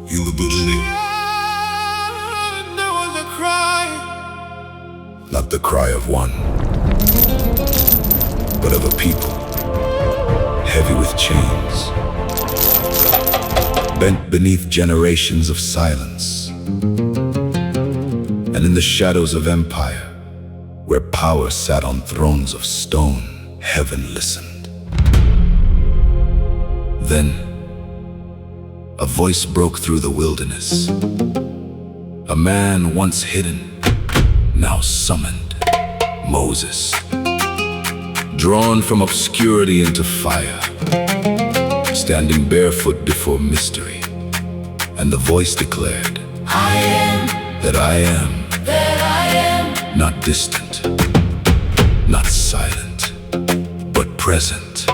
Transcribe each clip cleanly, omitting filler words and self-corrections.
You will believe. There was a cry. Not the cry of one, but of a people, heavy with chains, bent beneath generations of silence. And in the shadows of empire, where power sat on thrones of stone, heaven listened. Then, a voice broke through the wilderness. A man once hidden, now summoned, Moses. Drawn from obscurity into fire, standing barefoot before mystery. And the voice declared, I am that I am, that I am. not distant, not silent, but present.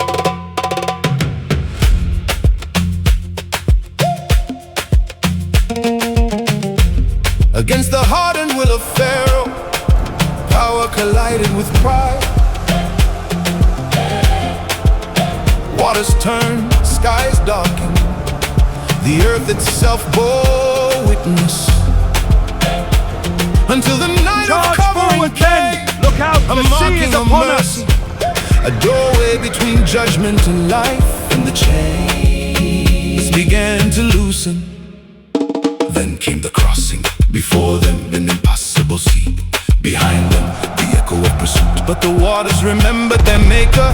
Against the hardened will of Pharaoh, power collided with pride. Waters turned, skies darkened, the earth itself bore witness. Until the night of covering came, Look out, a the sea marking is of upon mercy, us. a doorway between judgment and life, and the chains began to loosen. Then came the crossing, before them an impossible sea, behind them the echo of pursuit. But the waters remembered their maker,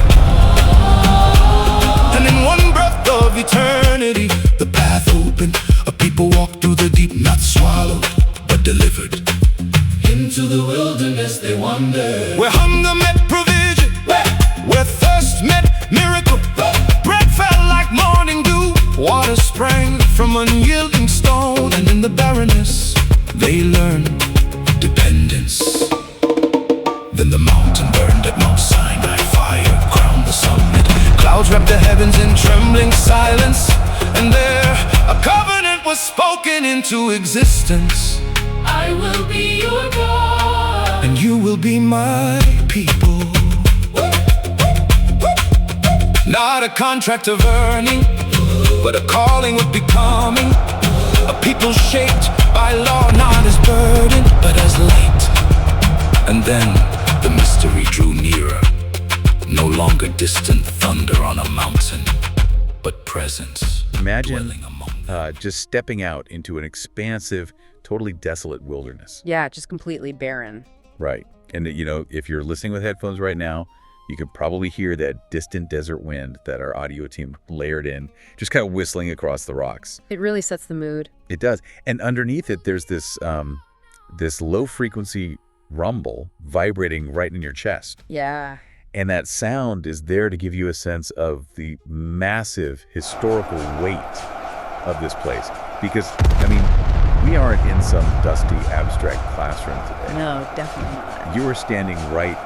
and in one breath of eternity, the path opened. A people walked through the deep, not swallowed, but delivered. Into the wilderness they wandered, where hunger met provision, where thirst met miracle. Bread fell like morning dew, water sprang from unyielding stone. And in the barrenness they learned dependence. Then the mountain burned at Mount Sinai, fire crowned the summit. Clouds wrapped the heavens in trembling silence, and there a covenant was spoken into existence. I will be your God, And you will be my people. Not a contract of earning, but a calling of becoming. A people shaped by law, not as burden, but as light. And then the mystery drew nearer. No longer distant thunder on a mountain, but presence Imagine dwelling among them. just stepping out into an expansive, totally desolate wilderness. Yeah, just completely barren. Right. And, you know, if you're listening with headphones right now, you could probably hear that distant desert wind that our audio team layered in, just kind of whistling across the rocks. It really sets the mood. It does. And underneath it, there's this low frequency rumble vibrating right in your chest. Yeah. And that sound is there to give you a sense of the massive historical weight of this place. Because, I mean, we aren't in some dusty, abstract classroom today. No, definitely not. You are standing right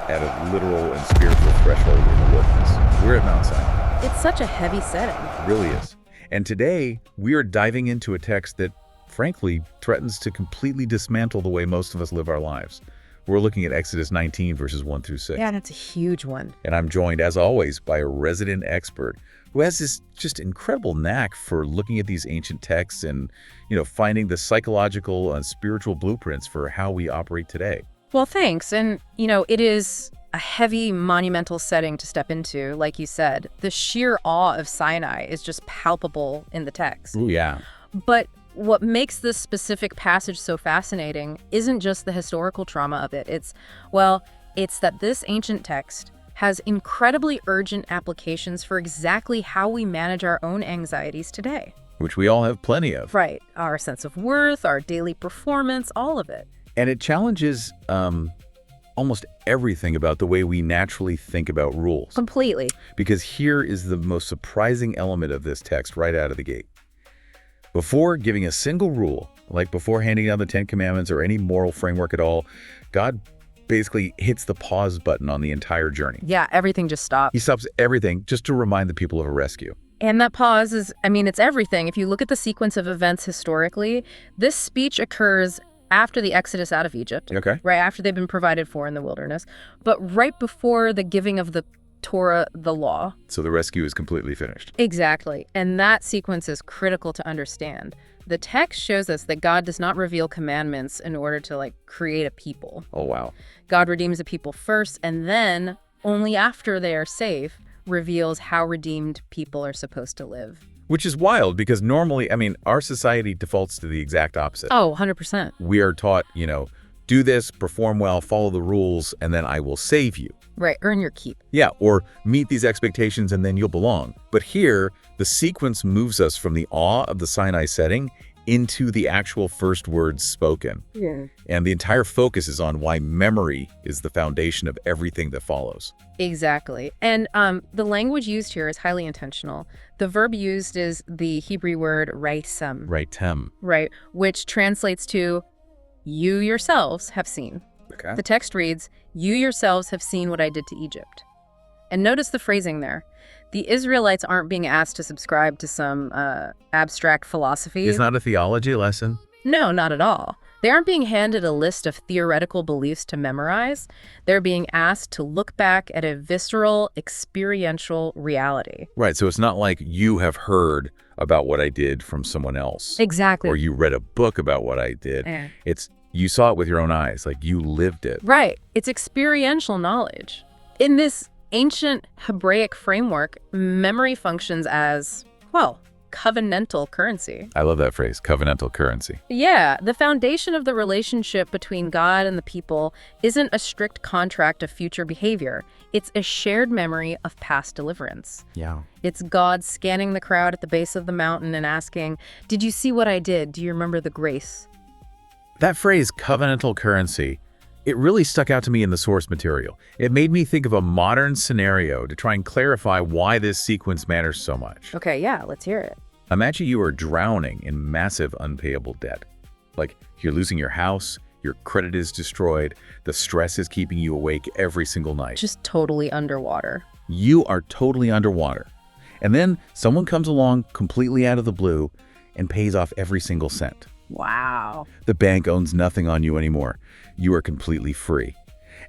at a literal and spiritual threshold in the wilderness. We're at Mount Sinai. It's such a heavy setting. It really is. And today, we are diving into a text that, frankly, threatens to completely dismantle the way most of us live our lives. We're looking at Exodus 19, verses 1 through 6. Yeah, that's a huge one. And I'm joined, as always, by a resident expert who has this just incredible knack for looking at these ancient texts and, you know, finding the psychological and spiritual blueprints for how we operate today. Well, thanks. And, you know, it is a heavy, monumental setting to step into, like you said. The sheer awe of Sinai is just palpable in the text. Ooh, yeah. But what makes this specific passage so fascinating isn't just the historical trauma of it. It's that this ancient text has incredibly urgent applications for exactly how we manage our own anxieties today. Which we all have plenty of. Right. Our sense of worth, our daily performance, all of it. And it challenges almost everything about the way we naturally think about rules. Completely. Because here is the most surprising element of this text right out of the gate. Before giving a single rule, like before handing down the 10 Commandments or any moral framework at all, God basically hits the pause button on the entire journey. Yeah, everything just stops. He stops everything just to remind the people of a rescue. And that pause is, it's everything. If you look at the sequence of events historically, this speech occurs after the exodus out of Egypt. Okay. Right after they've been provided for in the wilderness, but right before the giving of the Torah, the law. So the rescue is completely finished. Exactly. And that sequence is critical to understand. The text shows us that God does not reveal commandments in order to, create a people. Oh, wow. God redeems a people first, and then, only after they are safe, reveals how redeemed people are supposed to live. Which is wild because normally, our society defaults to the exact opposite. Oh, 100%. We are taught, do this, perform well, follow the rules, and then I will save you. Right, earn your keep. Yeah, or meet these expectations and then you'll belong. But here, the sequence moves us from the awe of the Sinai setting into the actual first words spoken. Yeah. And the entire focus is on why memory is the foundation of everything that follows. Exactly. And the language used here is highly intentional. The verb used is the Hebrew word raitem. Raitem. Right, which translates to, you yourselves have seen. Okay. The text reads, you yourselves have seen what I did to Egypt. And notice the phrasing there. The Israelites aren't being asked to subscribe to some abstract philosophy. It's not a theology lesson. No, not at all. They aren't being handed a list of theoretical beliefs to memorize. They're being asked to look back at a visceral, experiential reality. Right, so it's not like you have heard about what I did from someone else. Exactly. Or you read a book about what I did. Yeah. It's you saw it with your own eyes, like you lived it. Right. It's experiential knowledge. In this ancient Hebraic framework, memory functions as, covenantal currency. I love that phrase, covenantal currency. Yeah, the foundation of the relationship between God and the people isn't a strict contract of future behavior. It's a shared memory of past deliverance. Yeah. It's God scanning the crowd at the base of the mountain and asking, did you see what I did? Do you remember the grace? That phrase, covenantal currency, it really stuck out to me in the source material. It made me think of a modern scenario to try and clarify why this sequence matters so much. Okay, yeah, let's hear it. Imagine you are drowning in massive unpayable debt. Like you're losing your house, your credit is destroyed, the stress is keeping you awake every single night. Just totally underwater. You are totally underwater. And then someone comes along completely out of the blue and pays off every single cent. Wow. The bank owns nothing on you anymore. You are completely free.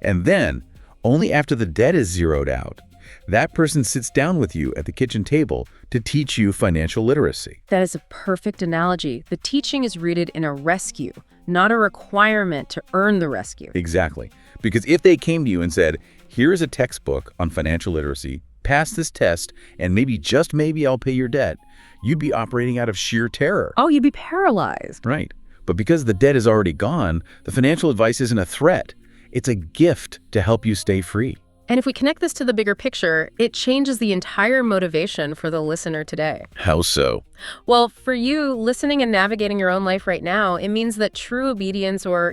And then, only after the debt is zeroed out, that person sits down with you at the kitchen table to teach you financial literacy. That is a perfect analogy. The teaching is rooted in a rescue, not a requirement to earn the rescue. Exactly. Because if they came to you and said, here is a textbook on financial literacy, pass this test, and maybe, just maybe, I'll pay your debt, you'd be operating out of sheer terror. Oh, you'd be paralyzed. Right. But because the debt is already gone, the financial advice isn't a threat. It's a gift to help you stay free. And if we connect this to the bigger picture, it changes the entire motivation for the listener today. How so? Well, for you, listening and navigating your own life right now, it means that true obedience or,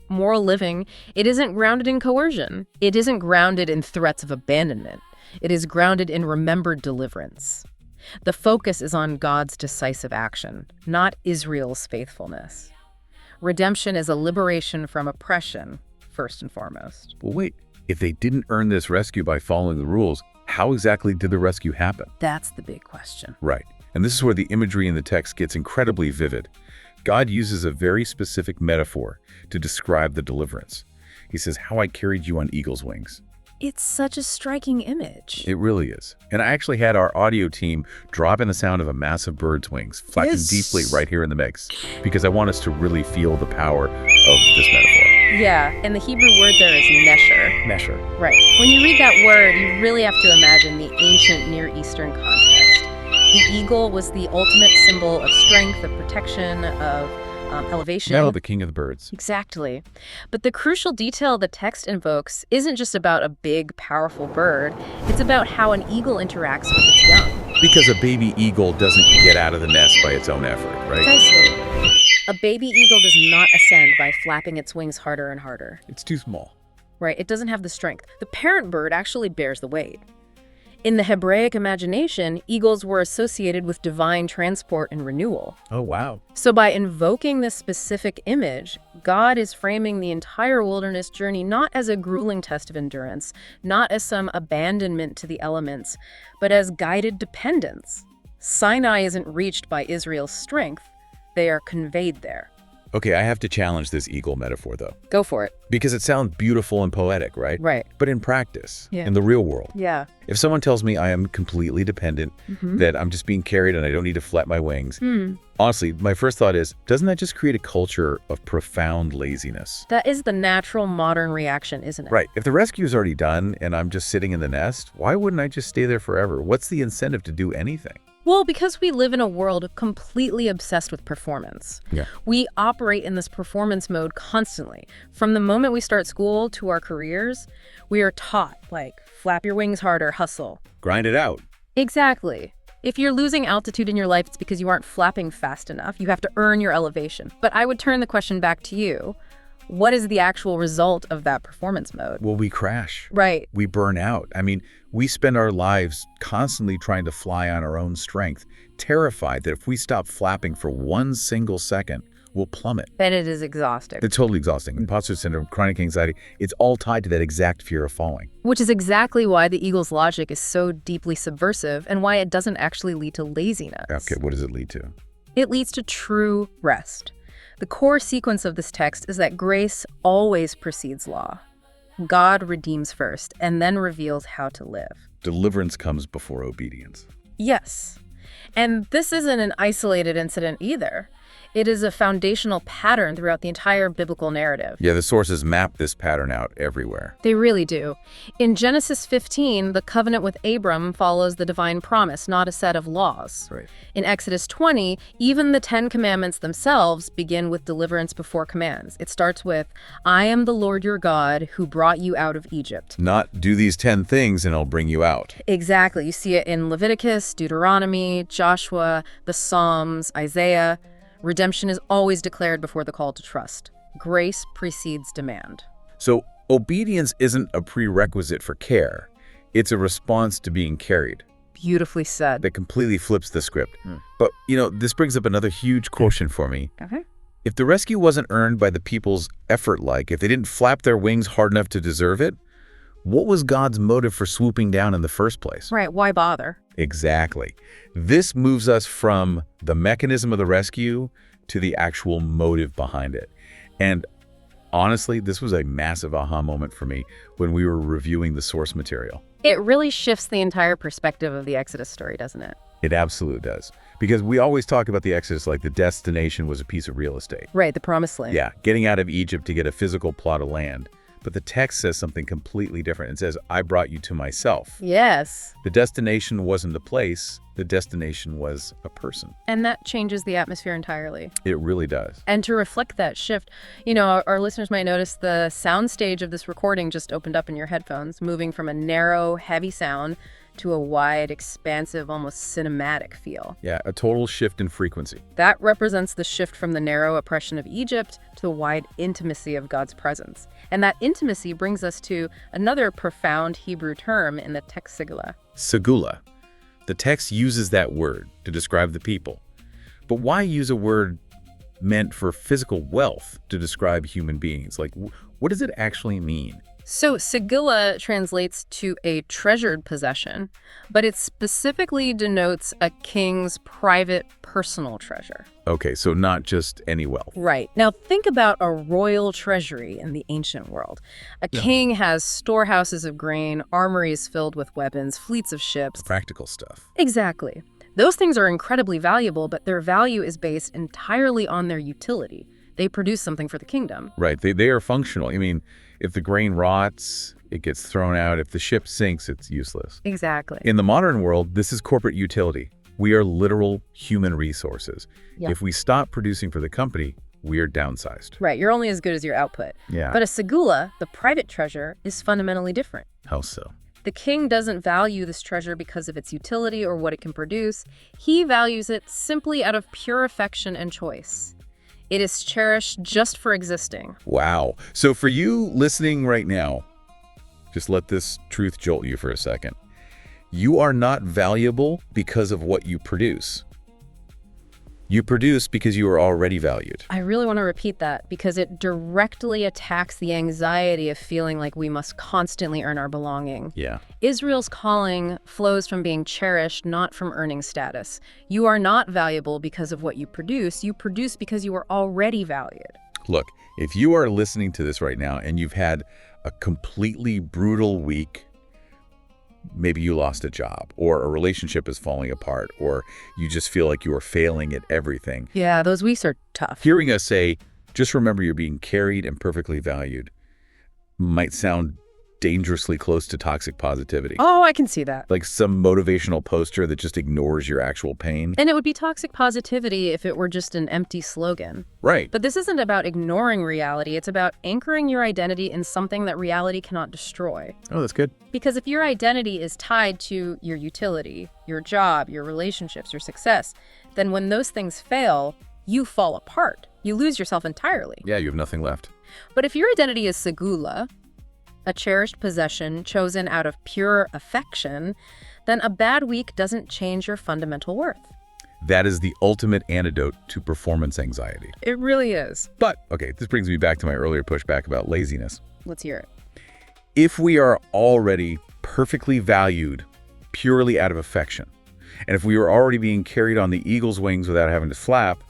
moral living, it isn't grounded in coercion. It isn't grounded in threats of abandonment. It is grounded in remembered deliverance. The focus is on God's decisive action, not Israel's faithfulness. Redemption is a liberation from oppression, first and foremost. Well, wait. If they didn't earn this rescue by following the rules, how exactly did the rescue happen? That's the big question. Right. And this is where the imagery in the text gets incredibly vivid. God uses a very specific metaphor to describe the deliverance. He says, how I carried you on eagle's wings. It's such a striking image. It really is. And I actually had our audio team drop in the sound of a massive bird's wings, flapping deeply right here in the mix, because I want us to really feel the power of this metaphor. Yeah, and the Hebrew word there is nesher. Nesher. Right. When you read that word, you really have to imagine the ancient Near Eastern context. The eagle was the ultimate symbol of strength, of protection, of elevation. Now the king of the birds. Exactly. But the crucial detail the text invokes isn't just about a big, powerful bird. It's about how an eagle interacts with its young. Because a baby eagle doesn't get out of the nest by its own effort, right? Precisely. A baby eagle does not ascend by flapping its wings harder and harder. It's too small. Right, it doesn't have the strength. The parent bird actually bears the weight. In the Hebraic imagination, eagles were associated with divine transport and renewal. Oh, wow. So by invoking this specific image, God is framing the entire wilderness journey not as a grueling test of endurance, not as some abandonment to the elements, but as guided dependence. Sinai isn't reached by Israel's strength, they are conveyed there. Okay, I have to challenge this eagle metaphor, though, Go for it. because it sounds beautiful and poetic, right? Right. But in practice, Yeah. in the real world, Yeah. if someone tells me I am completely dependent, that I'm just being carried and I don't need to flap my wings, honestly, my first thought is, doesn't that just create a culture of profound laziness? That is the natural modern reaction, isn't it? Right. If the rescue is already done and I'm just sitting in the nest, why wouldn't I just stay there forever? What's the incentive to do anything? Well, because we live in a world completely obsessed with performance. Yeah. We operate in this performance mode constantly. From the moment we start school to our careers, we are taught, like, flap your wings harder, hustle. Grind it out. Exactly. If you're losing altitude in your life, it's because you aren't flapping fast enough. You have to earn your elevation. But I would turn the question back to you. What is the actual result of that performance mode? Well, we crash. Right. We burn out. I mean, we spend our lives constantly trying to fly on our own strength, terrified that if we stop flapping for one single second, we'll plummet. And it is exhausting. It's totally exhausting. Imposter syndrome, chronic anxiety, it's all tied to that exact fear of falling. Which is exactly why the eagle's logic is so deeply subversive and why it doesn't actually lead to laziness. Okay, what does it lead to? It leads to true rest. The core sequence of this text is that grace always precedes law. God redeems first and then reveals how to live. Deliverance comes before obedience. Yes. And this isn't an isolated incident either. It is a foundational pattern throughout the entire biblical narrative. Yeah, the sources map this pattern out everywhere. They really do. In Genesis 15, the covenant with Abram follows the divine promise, not a set of laws. Right. In Exodus 20, even the 10 Commandments themselves begin with deliverance before commands. It starts with, I am the Lord your God who brought you out of Egypt. Not do these 10 things and I'll bring you out. Exactly. You see it in Leviticus, Deuteronomy, Joshua, the Psalms, Isaiah. Redemption is always declared before the call to trust. Grace precedes demand. So obedience isn't a prerequisite for care. It's a response to being carried. Beautifully said. That completely flips the script. But, this brings up another huge question for me. Okay. If the rescue wasn't earned by the people's effort, if they didn't flap their wings hard enough to deserve it, what was God's motive for swooping down in the first place? Right, why bother? Exactly. This moves us from the mechanism of the rescue to the actual motive behind it. And honestly, this was a massive aha moment for me when we were reviewing the source material. It really shifts the entire perspective of the Exodus story, doesn't it? It absolutely does. Because we always talk about the Exodus like the destination was a piece of real estate. Right, the promised land. Yeah, getting out of Egypt to get a physical plot of land. But the text says something completely different. It says, I brought you to myself. Yes. The destination wasn't the place. The destination was a person. And that changes the atmosphere entirely. It really does. And to reflect that shift, our listeners might notice the soundstage of this recording just opened up in your headphones, moving from a narrow, heavy sound to a wide, expansive, almost cinematic feel. Yeah, a total shift in frequency. That represents the shift from the narrow oppression of Egypt to the wide intimacy of God's presence. And that intimacy brings us to another profound Hebrew term in the text segula. Segula. The text uses that word to describe the people. But why use a word meant for physical wealth to describe human beings? What does it actually mean? So segula translates to a treasured possession, but it specifically denotes a king's private personal treasure. Okay, so not just any wealth. Right. Now think about a royal treasury in the ancient world. A king has storehouses of grain, armories filled with weapons, fleets of ships. Practical stuff. Exactly. Those things are incredibly valuable, but their value is based entirely on their utility. They produce something for the kingdom. Right, they are functional. I mean, if the grain rots, it gets thrown out. If the ship sinks, it's useless. Exactly. In the modern world, this is corporate utility. We are literal human resources. Yeah. If we stop producing for the company, we are downsized. Right, you're only as good as your output. Yeah. But a segula, the private treasure, is fundamentally different. How so? The king doesn't value this treasure because of its utility or what it can produce. He values it simply out of pure affection and choice. It is cherished just for existing. Wow. So for you listening right now, just let this truth jolt you for a second. You are not valuable because of what you produce. You produce because you are already valued. I really want to repeat that because it directly attacks the anxiety of feeling like we must constantly earn our belonging. Yeah. Israel's calling flows from being cherished, not from earning status. You are not valuable because of what you produce because you are already valued. Look, if you are listening to this right now and you've had a completely brutal week, maybe you lost a job, or a relationship is falling apart, or you just feel like you are failing at everything. Yeah, those weeks are tough. Hearing us say, just remember you're being carried and perfectly valued, might sound dangerously close to toxic positivity. Oh, I can see that. Like some motivational poster that just ignores your actual pain. And it would be toxic positivity if it were just an empty slogan. Right. But this isn't about ignoring reality. It's about anchoring your identity in something that reality cannot destroy. Oh, that's good. Because if your identity is tied to your utility, your job, your relationships, your success, then when those things fail, you fall apart. You lose yourself entirely. Yeah, you have nothing left. But if your identity is segula, a cherished possession chosen out of pure affection, then a bad week doesn't change your fundamental worth. That is the ultimate antidote to performance anxiety. It really is. But, okay, this brings me back to my earlier pushback about laziness. Let's hear it. If we are already perfectly valued purely out of affection, and if we were already being carried on the eagle's wings without having to flap,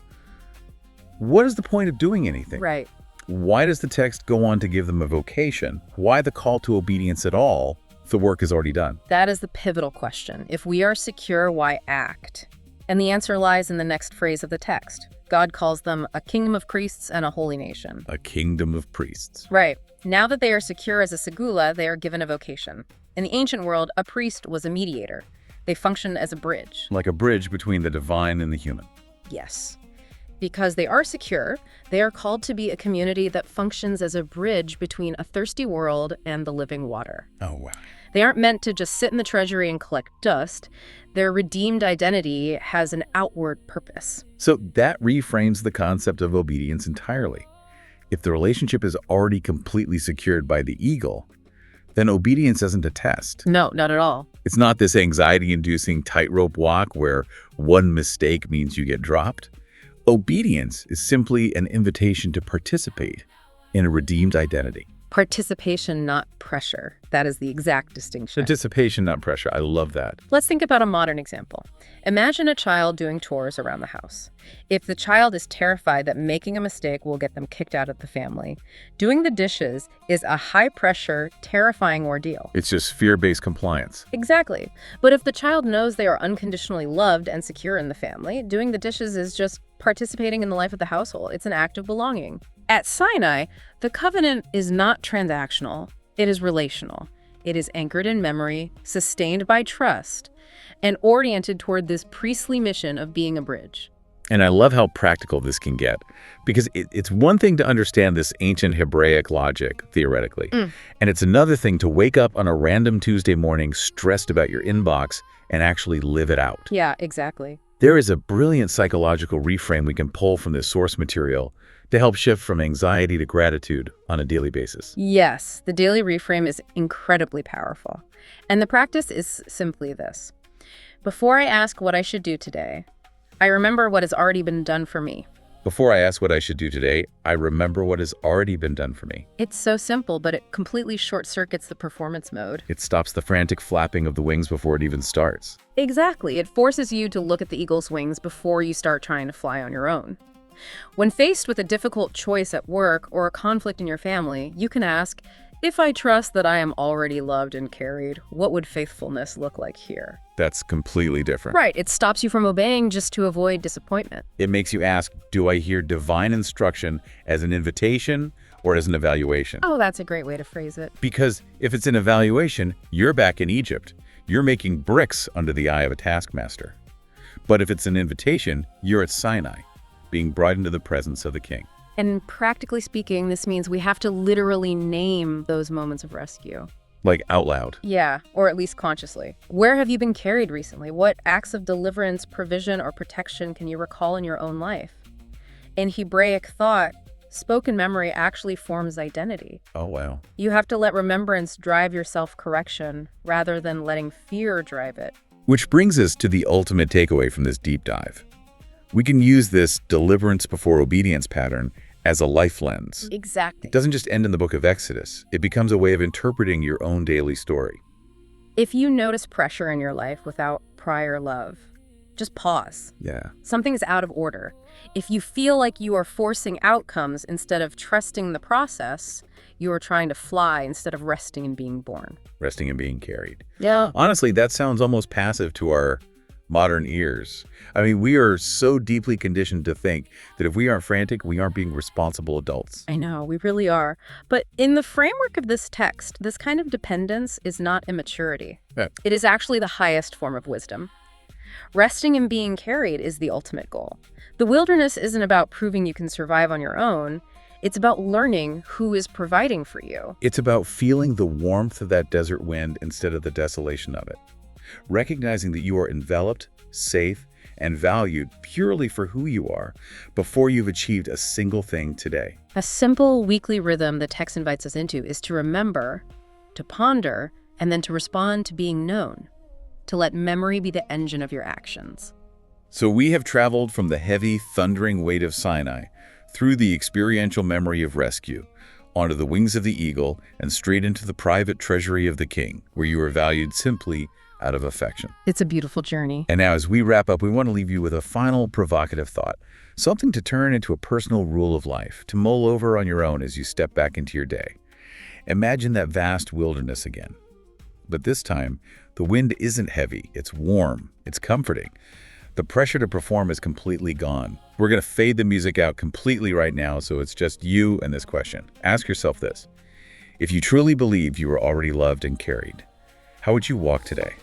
what is the point of doing anything? Right. Why does the text go on to give them a vocation? Why the call to obedience at all if the work is already done? That is the pivotal question. If we are secure, why act? And the answer lies in the next phrase of the text. God calls them a kingdom of priests and a holy nation. A kingdom of priests. Right. Now that they are secure as a segula, they are given a vocation. In the ancient world, a priest was a mediator. They functioned as a bridge. Like a bridge between the divine and the human. Yes. Because they are secure, they are called to be a community that functions as a bridge between a thirsty world and the living water. Oh, wow. They aren't meant to just sit in the treasury and collect dust. Their redeemed identity has an outward purpose. So that reframes the concept of obedience entirely. If the relationship is already completely secured by the eagle, then obedience isn't a test. No, not at all. It's not this anxiety-inducing tightrope walk where one mistake means you get dropped. Obedience is simply an invitation to participate in a redeemed identity. Participation, not pressure. That is the exact distinction. Anticipation, not pressure. I love that. Let's think about a modern example. Imagine a child doing chores around the house. If the child is terrified that making a mistake will get them kicked out of the family, doing the dishes is a high-pressure, terrifying ordeal. It's just fear-based compliance. Exactly. But if the child knows they are unconditionally loved and secure in the family, doing the dishes is just participating in the life of the household. It's an act of belonging. At Sinai, the covenant is not transactional. It is relational. It is anchored in memory, sustained by trust, and oriented toward this priestly mission of being a bridge. And I love how practical this can get, because it's one thing to understand this ancient Hebraic logic, theoretically, and it's another thing to wake up on a random Tuesday morning stressed about your inbox and actually live it out. Yeah, exactly. There is a brilliant psychological reframe we can pull from this source material to help shift from anxiety to gratitude on a daily basis. Yes, the daily reframe is incredibly powerful. And the practice is simply this. Before I ask what I should do today, I remember what has already been done for me. Before I ask what I should do today, I remember what has already been done for me. It's so simple, but it completely short-circuits the performance mode. It stops the frantic flapping of the wings before it even starts. Exactly. It forces you to look at the eagle's wings before you start trying to fly on your own. When faced with a difficult choice at work or a conflict in your family, you can ask, if I trust that I am already loved and carried, what would faithfulness look like here? That's completely different. Right. It stops you from obeying just to avoid disappointment. It makes you ask, do I hear divine instruction as an invitation or as an evaluation? Oh, that's a great way to phrase it. Because if it's an evaluation, you're back in Egypt. You're making bricks under the eye of a taskmaster. But if it's an invitation, you're at Sinai, being brought into the presence of the king. And practically speaking, this means we have to literally name those moments of rescue. Like out loud. Yeah, or at least consciously. Where have you been carried recently? What acts of deliverance, provision, or protection can you recall in your own life? In Hebraic thought, spoken memory actually forms identity. Oh, wow. You have to let remembrance drive your self-correction rather than letting fear drive it. Which brings us to the ultimate takeaway from this deep dive. We can use this deliverance before obedience pattern as a life lens. Exactly. It doesn't just end in the book of Exodus. It becomes a way of interpreting your own daily story. If you notice pressure in your life without prior love, just pause. Yeah. Something's out of order. If you feel like you are forcing outcomes instead of trusting the process, you are trying to fly instead of resting and being born. Resting and being carried. Yeah. Honestly, that sounds almost passive to our modern ears. I mean, we are so deeply conditioned to think that if we aren't frantic, we aren't being responsible adults. I know, we really are. But in the framework of this text, this kind of dependence is not immaturity. Yeah. It is actually the highest form of wisdom. Resting and being carried is the ultimate goal. The wilderness isn't about proving you can survive on your own. It's about learning who is providing for you. It's about feeling the warmth of that desert wind instead of the desolation of it. Recognizing that you are enveloped, safe, and valued purely for who you are before you've achieved a single thing today. A simple weekly rhythm the text invites us into is to remember, to ponder, and then to respond to being known, to let memory be the engine of your actions. So we have traveled from the heavy, thundering weight of Sinai through the experiential memory of rescue, onto the wings of the eagle, and straight into the private treasury of the king, where you are valued simply out of affection. It's a beautiful journey. And now, as we wrap up, we want to leave you with a final provocative thought, something to turn into a personal rule of life, to mull over on your own as you step back into your day. Imagine that vast wilderness again. But this time, the wind isn't heavy, it's warm, it's comforting. The pressure to perform is completely gone. We're going to fade the music out completely right now, so it's just you and this question. Ask yourself this: if you truly believe you are already loved and carried, how would you walk today?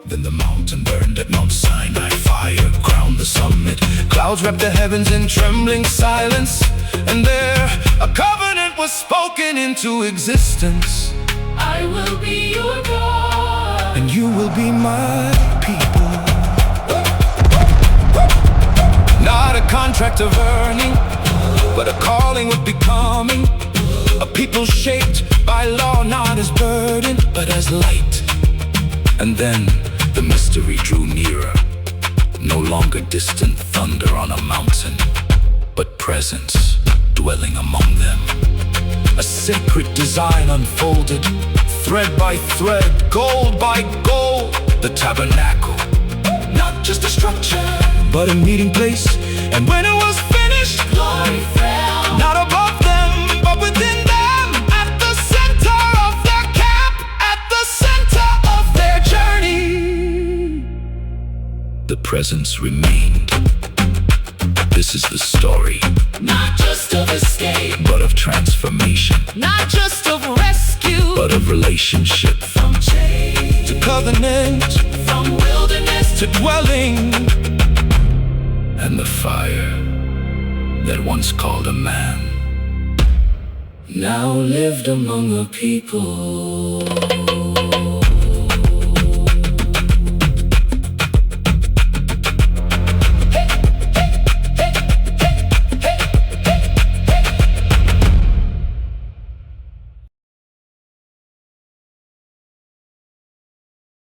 Then the mountain burned at Mount Sinai, fire crowned the summit. Clouds wrapped the heavens in trembling silence, and there a covenant was spoken into existence. I will be your God, And you will be my people. Not a contract of earning, but a calling of becoming. A people shaped by law, not as burden, but as light. And then the mystery drew nearer. No longer distant thunder on a mountain, but presence dwelling among them. A sacred design unfolded, thread by thread, gold by gold. The tabernacle, not just a structure, but a meeting place. And when it was finished, glory fell. not above them, but within them, at the center of their camp, at the center of their journey, the presence remained. This is the story, Not just of escape, but of transformation, not just of rescue. but of relationship. From change, To covenant, from wilderness to dwelling, and the fire that once called a man now lived among a people.